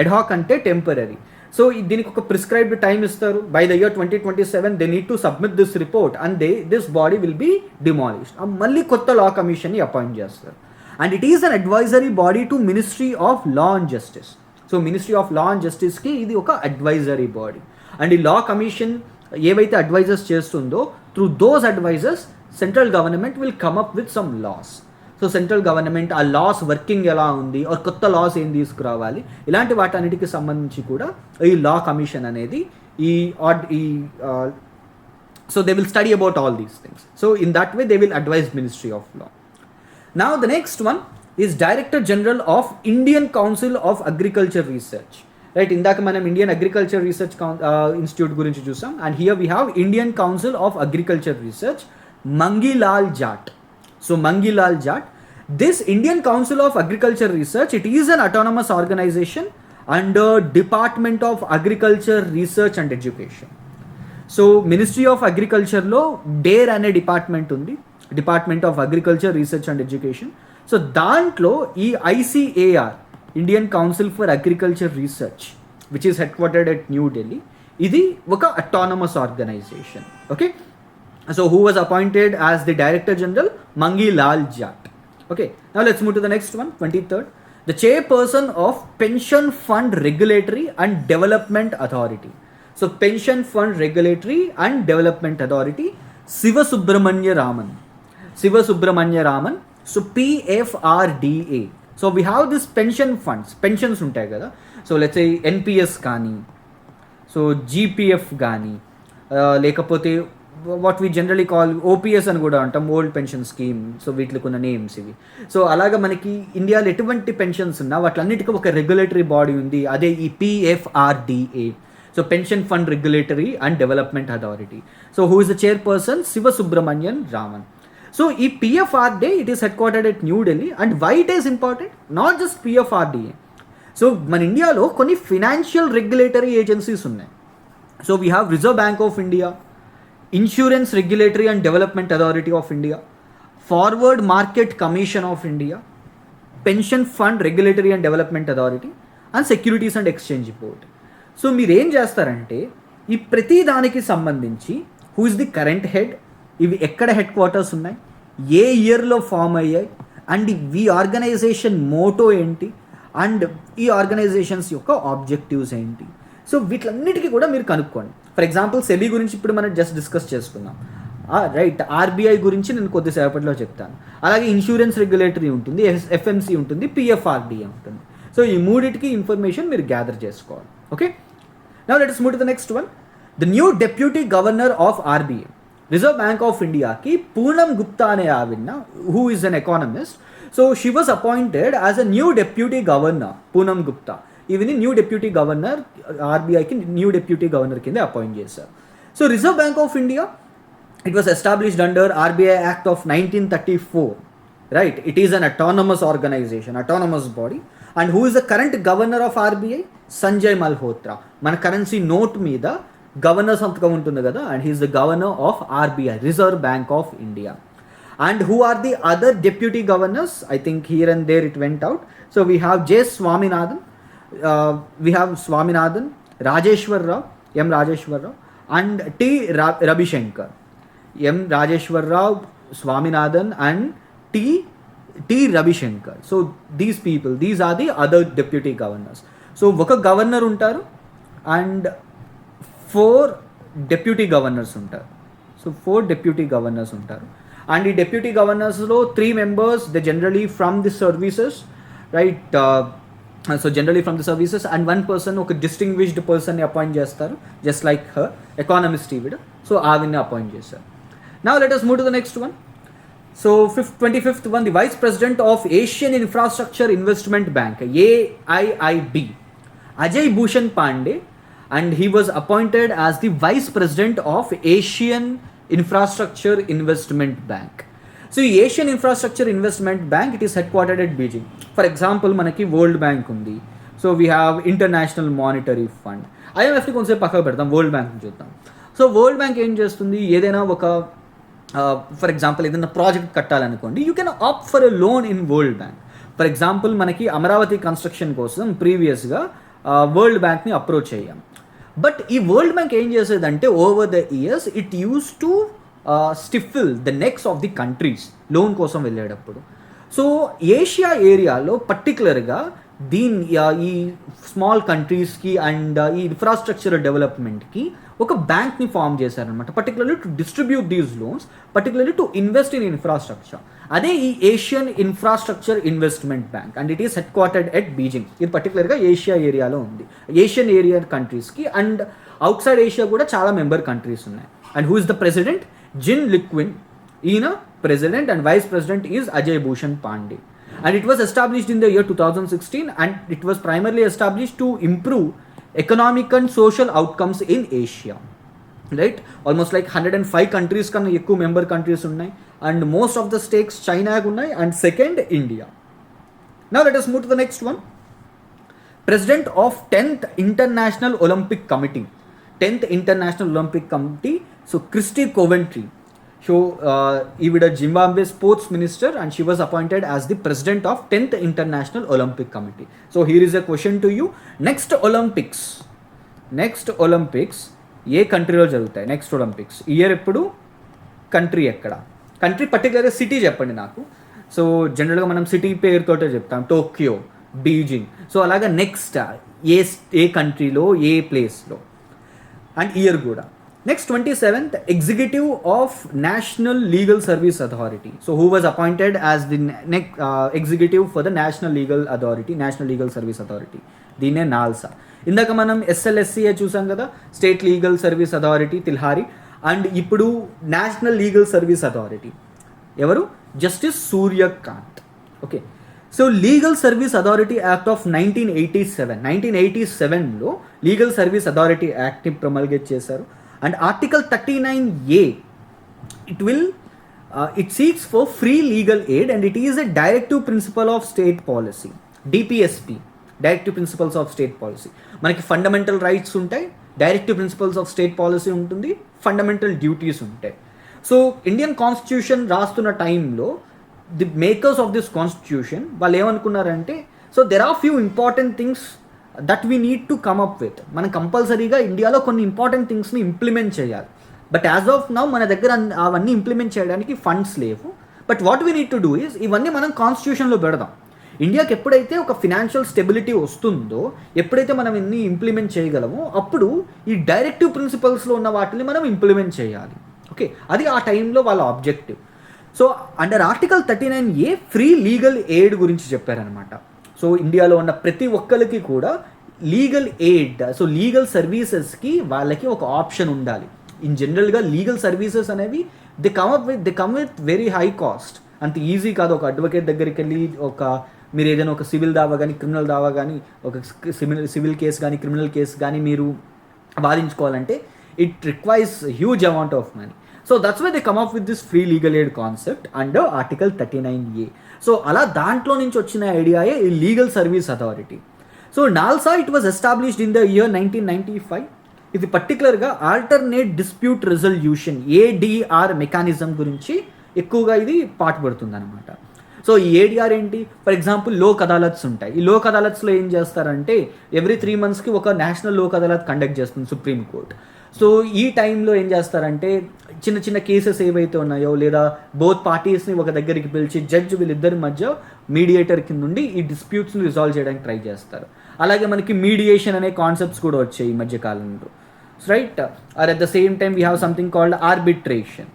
ఎడ్హాక్ అంటే టెంపరరీ. సో దీనికి ఒక ప్రిస్క్రైబ్డ్ టైం ఇస్తారు. By the year 2027 they need to submit this report and this body will be demolished. మళ్ళీ కొత్త law కమిషన్ని అపాయింట్ చేస్తారు. And it is an advisory body to ministry of law and justice. So ministry of law and జస్టిస్కి ఇది ఒక advisory body. And ఈ law commission ఏవైతే advisers చేస్తుందో, through those advisers central government will come up with some laws. So central government ఆ loss working ఎలా ఉంది, కొత్త లాస్ ఏం తీసుకురావాలి, ఇలాంటి వాటన్నిటికి సంబంధించి కూడా ఈ లా కమిషన్ అనేది so they will study about all these things. So in that way they will advise ministry of law. Now the next one is director general of Indian council of agriculture research. Right, ఇందాక మనం Indian agriculture research institute గురించి చూసాం. And here we have Indian council of agriculture research, Mangilal Jat. So Mangilal Jat, this Indian Council of Agriculture Research, it is an autonomous organization under Department of Agriculture Research and Education. So Ministry of Agriculture lo DARE ane department undi, Department of Agriculture Research and Education. So dantlo ee ICAR, Indian Council for Agriculture Research, which is headquartered at New Delhi, idi oka autonomous organization. Okay, so who was appointed as the Director General? Mangilal Jat. Okay, now let's move to the next one, 23rd. The chairperson of Pension Fund Regulatory and Development Authority. So Pension Fund Regulatory and Development Authority, Siva Subramanya Raman. Siva Subramanya Raman. So PFRDA. So we have this pension funds. Pensions untai kada. So let's say NPS gaani, so GPF gaani, lekapothe what we generally call OPS అని కూడా అంటాం, old pension scheme. So వీటికి ఉన్న names ఇవి. So అలాగా మనకి ఇండియాలో ఎటువంటి పెన్షన్స్ ఉన్నా వాటిలన్నిటికీ ఒక రెగ్యులేటరీ బాడీ ఉంది, అదే ఈ PFRDA. So pension fund regulatory and development authority. So who is the chairperson? Siva Subramanian Raman. So ఈ PFRDA it is headquartered at New Delhi. And why it is important? Not just PFRDA. So మన ఇండియాలో కొన్ని financial regulatory agencies ఉన్నాయి. So we have Reserve bank of India, Insurance Regulatory and Development Authority of India, Forward Market Commission of India, Pension Fund Regulatory and Development Authority, and Securities and Exchange Board. So మీరు ఏం చేస్తారంటే ఈ ప్రతి దానికి సంబంధించి who is the current head, ఇవి ఎక్కడ head quarters ఉన్నాయి, ఏ ఇయర్లో ఫామ్ అయ్యాయి, అండ్ ఈ ఆర్గనైజేషన్ మోటో ఏంటి, అండ్ ఈ ఆర్గనైజేషన్స్ యొక్క ఆబ్జెక్టివ్స్ ఏంటి. సో వీటిలన్నిటికీ కూడా మీరు కనుక్కోండి. ఫర్ ఎగ్జాంపుల్ సెబీ గురించి ఇప్పుడు మనం జస్ట్ డిస్కస్ చేసుకుందాం. రైట్, ఆర్బీఐ గురించి నేను కొద్దిసేపట్లో చెప్తాను. అలాగే ఇన్సూరెన్స్ రెగ్యులేటరీ ఉంటుంది, FMC ఉంటుంది, PFRDA ఉంటుంది. సో ఈ మూడింటికి ఇన్ఫర్మేషన్ మీరు గ్యాదర్ చేసుకోవాలి. Okay, now let's move to the next one. The new deputy governor of RBI. Reserve bank of ఇండియాకి పూనం గుప్తా అనే ఆవిడ, who is an economist. So she was appointed as a new deputy governor. Poonam Gupta ఈవిని new deputy governor, ఆర్బీఐకి new deputy governor కింద appoint చేశారు. So reserve bank of India, it was established under RBI Act of 1934, right? It is an autonomous organization, autonomous body. And who is the current governor of RBI? Sanjay Malhotra. మన currency note మీద governor సంతకం ఉంటుంది కదా, and he is the governor of RBI, Reserve Bank of India. And who are the other deputy governors? I think here and there it went out. So we have J. Swaminathan, Rajeshwar Rao, M. Rajeshwar Rao, and T. Ravi Shankar. M. Rajeshwar Rao, Swaminathan, and T. Ravi Shankar. So these people, these are the other deputy governors. So oka governor ఉంటారు and 4 deputy governors ఉంటారు. So 4 deputy governors ఉంటారు. And ఈ deputy governors లో 3 members, they generally from the services, right? So generally from the services, and 1 person, ఒక distinguished person ని appoint చేస్తారు, just like her, economist ఈవిడ. So ఆవిని appoint చేశారు. Now let us move to the next one. So 25th one, the Vice President of Asian Infrastructure Investment Bank, AIIB, Ajay Bhushan Pandey, and he was appointed as the Vice President of Asian Infrastructure Investment Bank. So Asian Infrastructure Investment Bank, it is headquartered at Beijing. For example, manaki World Bank undi. So we have International Monetary Fund. IMF ని కొంచెం పక్కకు పెడతాం, world bank చూద్దాం. So world bank ఏం చేస్తుంది, ఏదైనా ఒక for example ఏదైనా ప్రాజెక్ట్ కట్టాలనుకోండి, you can opt for a loan in world bank. For example మనకి అమరావతి కన్స్ట్రక్షన్ కోసం ప్రీవియస్గా వరల్డ్ బ్యాంక్ని అప్రోచ్ అయ్యాం. బట్ ఈ వరల్డ్ బ్యాంక్ ఏం చేసేదంటే over the years it used to stifle the necks of the countries loan కోసం వెళ్ళేటప్పుడు. సో ఏషియా ఏరియాలో పర్టికులర్గా ఈ స్మాల్ కంట్రీస్కి అండ్ ఈ ఇన్ఫ్రాస్ట్రక్చర్ డెవలప్మెంట్కి ఒక బ్యాంక్ని ఫామ్ చేశారనమాట, particularly to distribute these loans, particularly to invest in infrastructure. అదే ఈ Asian infrastructure investment bank, and it is headquartered at Beijing. ఇది పర్టికులర్గా ఏషియా ఏరియాలో ఉంది, ఏషియన్ ఏరియా కంట్రీస్కి, అండ్ అవుట్ సైడ్ ఏషియా కూడా చాలా మెంబర్ కంట్రీస్ ఉన్నాయి. And who is the president? Jin Liqun, ఈయన president, and vice president is Ajay Bhushan Pandey. And it was established in the year 2016, and it was primarily established to improve economic and social outcomes in Asia, right? Almost like 105 countries kan ekku member countries unnai, and most of the stakes China unnai, and second India. Now let us move to the next one. President of 10th International Olympic Committee, 10th International Olympic Committee, so Christy Coventry. So ఈవిడ Zimbabwe sports minister, and she was appointed as the president of 10th international olympic committee. So here is a question to you. Next olympics ఏ కంట్రీలో జరుగుతాయి? Next olympics year ఎప్పుడు, country ఎక్కడ? Country పర్టికులర్గా city చెప్పండి నాకు. So జనరల్గా మనం సిటీ పేరుతోటే చెప్తాం, టోక్యో, బీజింగ్. సో అలాగా నెక్స్ట్ ఏ కంట్రీలో, ఏ ప్లేస్లో, అండ్ ఇయర్ కూడా. Next 27th, Executive of National Legal Service Authority. So who was appointed as the executive for the National Legal Service Authority? దీనే నాల్సా. ఇందాక మనం SLSCA చూసాం కదా, state legal service authority Tilhari, and ఇప్పుడు నేషనల్ లీగల్ సర్వీస్ అథారిటీ ఎవరు? Justice Suryakant. Okay, so legal service authority act of 1987లో legal service authority యాక్ట్ని promulgate చేశారు. And Article 39A, it seeks for free legal aid, and it is a directive principle of state policy, DPSP, directive principles of state policy. మనకి fundamental rights ఉంటాయి, directive principles of state policy ఉంటుంది, fundamental duties ఉంటాయి. So Indian constitution రాస్తున్న టైంలో the makers of this constitution వాళ్ళు ఏమనుకున్నారంటే, so there are few important things that we need to come up with. మనం కంపల్సరీగా ఇండియాలో కొన్ని ఇంపార్టెంట్ థింగ్స్ని ఇంప్లిమెంట్ చేయాలి. బట్ యాజ్ ఆఫ్ నౌ మన దగ్గర అవన్నీ ఇంప్లిమెంట్ చేయడానికి ఫండ్స్ లేవు. But what we need to do is ఇవన్నీ మనం కాన్స్టిట్యూషన్లో పెడదాం. ఇండియాకి ఎప్పుడైతే ఒక ఫినాన్షియల్ స్టెబిలిటీ వస్తుందో, ఎప్పుడైతే మనం ఇన్ని ఇంప్లిమెంట్ చేయగలమో, అప్పుడు ఈ డైరెక్టివ్ ప్రిన్సిపల్స్లో ఉన్న వాటిని మనం ఇంప్లిమెంట్ చేయాలి. ఓకే, అది ఆ టైంలో వాళ్ళ objective. So under article 39A free legal aid గురించి చెప్పారనమాట. సో ఇండియాలో ఉన్న ప్రతి ఒక్కరికి కూడా లీగల్ ఎయిడ్, సో లీగల్ సర్వీసెస్కి వాళ్ళకి ఒక ఆప్షన్ ఉండాలి. ఇన్ జనరల్గా లీగల్ సర్వీసెస్ అనేవి they come with very high cost. అంత ఈజీ కాదు. ఒక అడ్వకేట్ దగ్గరికి వెళ్ళి మీరు ఏదైనా ఒక సివిల్ దావా కానీ, క్రిమినల్ దావా కానీ, ఒక సివిల్ కేసు కానీ, క్రిమినల్ కేసు కానీ మీరు వాదించుకోవాలంటే it requires huge amount of money. So that's why they come up with this free legal aid concept under article 39A. So అలా దాంట్లో నుంచి వచ్చిన ఐడియాయే ఈ legal service authority. So NALSA it was established in the year 1995. ఇది పర్టికులర్గా alternate dispute resolution ADR mechanism గురించి ఎక్కువగా ఇది పాటుపడుతుంది అనమాట. సో ఈ ADR ఏంటి? ఫర్ ఎగ్జాంపుల్ లోక్ అదాలత్స్ ఉంటాయి. ఈ లోక్ అదాలత్స్లో ఏం చేస్తారంటే ఎవ్రీ 3 monthsకి ఒక నేషనల్ లోక్ అదాలత్ కండక్ట్ చేస్తుంది సుప్రీంకోర్టు. సో ఈ టైంలో ఏం చేస్తారంటే చిన్న చిన్న కేసెస్ ఏవైతే ఉన్నాయో లేదా బోత్ పార్టీస్ని ఒక దగ్గరికి పిలిచి జడ్జ్ వీళ్ళిద్దరి మధ్య మీడియేటర్ కింద నుండి ఈ డిస్ప్యూట్స్ని రిజాల్వ్ చేయడానికి ట్రై చేస్తారు. అలాగే మనకి మీడియేషన్ అనే కాన్సెప్ట్స్ కూడా వచ్చాయి ఈ మధ్యకాలంలో, right? Or at the same time we have something called arbitration.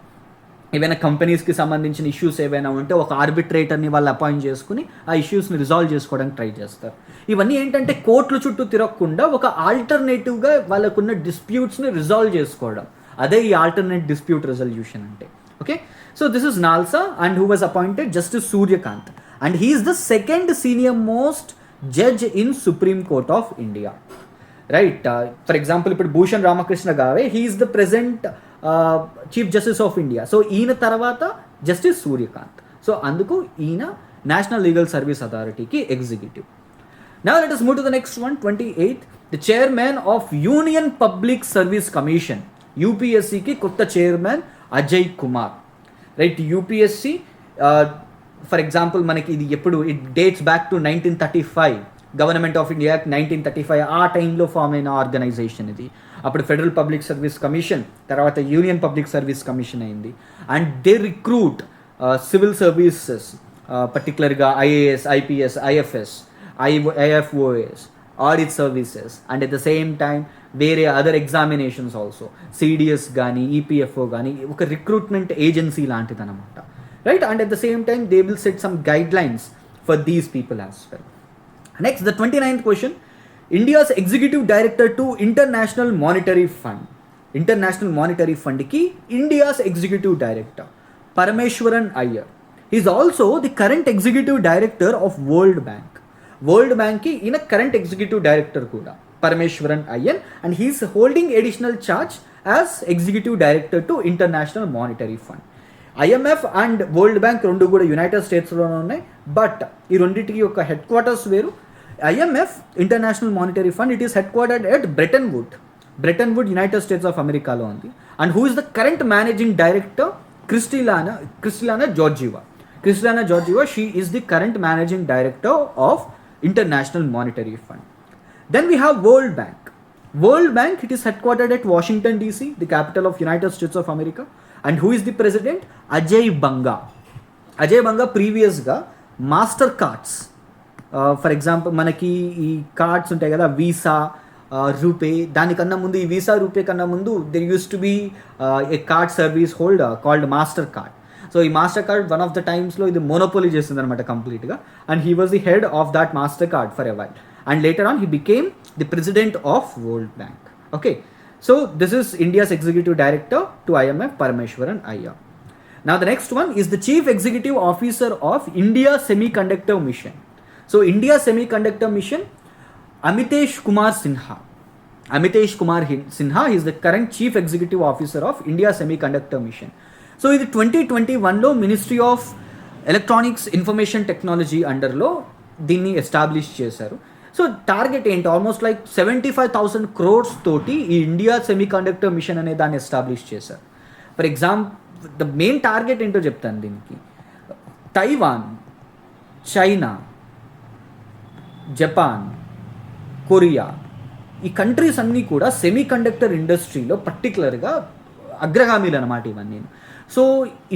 ఏవైనా కంపెనీస్కి సంబంధించిన ఇష్యూస్ ఏవైనా ఉంటే ఒక ఆర్బిట్రేటర్ని వాళ్ళు అపాయింట్ చేసుకుని ఆ ఇష్యూస్ని రిజాల్వ్ చేసుకోవడానికి ట్రై చేస్తారు. ఇవన్నీ ఏంటంటే కోర్టుల చుట్టూ తిరగకుండా ఒక ఆల్టర్నేటివ్గా వాళ్ళకున్న డిస్ప్యూట్స్ని రిజాల్వ్ చేసుకోవడం, అదే ఈ ఆల్టర్నేట్ డిస్ప్యూట్ రెజల్యూషన్ అంటే. Okay, so this is NALSA and who was appointed justice Suryakant and he is the second senior most judge in supreme court of India, right? For example ఇప్పుడు భూషణ్ రామకృష్ణ గారే he is the present chief justice of India. So ఈయన తర్వాత justice Suryakant. So అందుకు ఈయన national legal service అథారిటీకి executive. Now let us move to the next one, 28th. The chairman of Union Public Service Commission, UPSC ki kotta chairman Ajay Kumar, right? UPSC for example manaki idi eppudu it dates back to 1935, Government of India Act 1935 ఆ టైంలో form అయిన organisation ఇది. అప్పుడు federal public service commission, తర్వాత union public service commission అయింది. And they recruit civil services, పర్టికులర్గా IAS, IPS, IFS, IFOS, audit services, and at the same time వేరే other examinations also, CDS కానీ EPFO కానీ ఒక రిక్రూట్మెంట్ ఏజెన్సీ లాంటిది అనమాట, right? And at the same time they will set some guidelines for these people as well. Next the 29th question, India's executive director to international monetary fund. International monetary ఫండ్కి India's executive director Parameswaran Iyer. Is also the current executive director of world bank. World బ్యాంక్కి ఈయన current executive director కూడా Parameswaran Iyer, and he is holding additional charge as executive director to international monetary fund. IMF and world bank రెండు కూడా united స్టేట్స్లోనే ఉన్నాయి, but ఈ రెండింటికి ఒక హెడ్ క్వార్టర్స్ వేరు. IMF international monetary fund it is headquartered at Bretton Wood United States of అమెరికాలో ఉంది. And who is the current managing director? Kristalina Georgieva. She is the current managing director of international monetary fund. Then we have world bank. It is headquartered at Washington DC, the capital of United States of America. And who is the president? Ajay Banga ప్రీవియస్గా master cards, for example మనకి ఈ cards ఉంటాయి కదా, visa, RuPay, దానికన్నా ముందు ఈ visa RuPay కన్నా ముందు there used to be a card service holder called master card. So ఈ master card one of the టైమ్స్లో ఇది మోనోపోలీ చేస్తుంది అనమాట కంప్లీట్గా, and he was the head of that master card for a while. And later on he became the president of World Bank. Okay, so this is India's executive director to IMF, Parameshwaran Iyer. Now the next one is the chief executive officer of India Semiconductor Mission. So India Semiconductor Mission, Amitesh Kumar Sinha. He is the current chief executive officer of India Semiconductor Mission. So ఇది 2021లో ministry of electronics information technology అండర్లో దీన్ని establish చేశారు. So target ఏంటి? Almost like 75,000 crores తోటి ఈ India semi conductor machine అనే దాన్ని ఎస్టాబ్లిష్ చేశారు. For example the main target ఏంటో చెప్తాను దీనికి. తైవాన్, చైనా, జపాన్, కొరియా, ఈ కంట్రీస్ అన్నీ కూడా సెమీ కండక్టర్ ఇండస్ట్రీలో పర్టికులర్గా అగ్రగామీలు అనమాట ఇవన్నీ. సో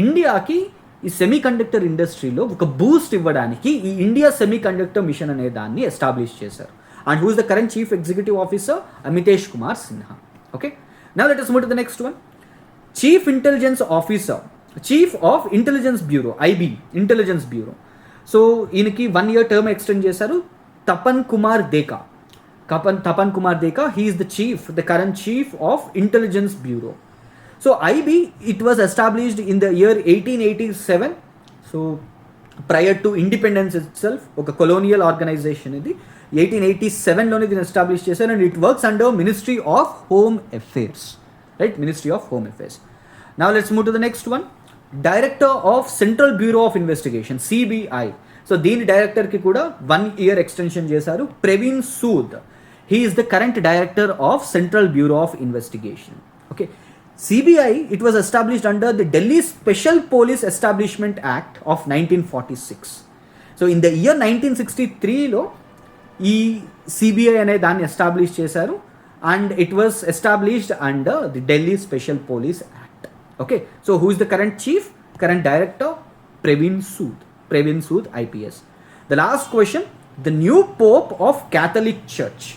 ఇండియాకి ఈ సెమీ కండక్టర్ ఇండస్ట్రీలో ఒక బూస్ట్ ఇవ్వడానికి ఈ ఇండియా సెమీ కండక్టర్ మిషన్ అనే దాన్ని ఎస్టాబ్లిష్ చేశారు. And who is the current chief executive officer? Amitesh Kumar Sinha. Okay, now let us move to the next one. Chief intelligence officer, chief of intelligence bureau, IB intelligence bureau. So ఈయనకి 1 year term extend చేశారు. Tapan Kumar Deka, he is the current chief of intelligence bureau. So IB, it was established in the year 1887. So prior to independence itself, ఒక colonial organization ఇది 1887లోనే దీన్ని establish చేశారు, and it works under ministry of home affairs, right, ministry of home affairs. Now let's move to the next one, director of central bureau of investigation, CBI. So దీని డైరెక్టర్కి కూడా 1 year extension చేశారు, Praveen Sood. He is the current director of central bureau of investigation. Okay, CBI, it was established under the Delhi Special Police Establishment Act of 1946. So in the year 1963లో ఈ CBI అనే దాన్ని establish చేశారు, and it was established under the Delhi special police act. Okay, so who is the current chief, current director, Praveen Sood IPS. The last question, the new pope of catholic church.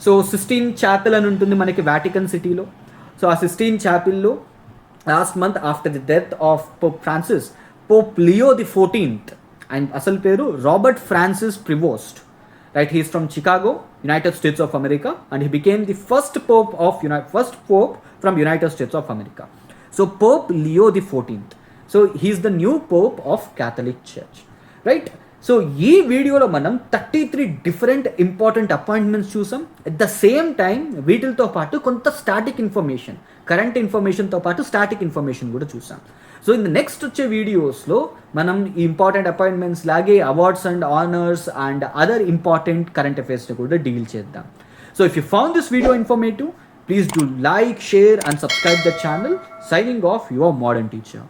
So Sistine chapel అని ఉంటుంది మనకి Vatican సిటీలో. So ఆ Sistine చాపెల్లో last month after the death of pope Francis, pope Leo the 14th, and అసలు పేరు Robert Francis Prevost, right? He is from Chicago, United States of America, and he became the first pope from United States of America. So Pope Leo the 14th. So he is the new pope of Catholic Church, right? So ఈ వీడియోలో మనం 33 different important appointments చూసాం. At the same time వీటితో పాటు కొంత static information, current ఇన్ఫర్మేషన్తో పాటు static information కూడా చూసాం. సో ఇన్ ద నెక్స్ట్ వచ్చే వీడియోస్లో మనం ఈ ఇంపార్టెంట్ అపాయింట్మెంట్స్ లాగే awards and honours and other important current అఫైర్స్ని కూడా డీల్ చేద్దాం. So if you found this video informative, please do like, share and subscribe the channel. Signing off, your modern teacher.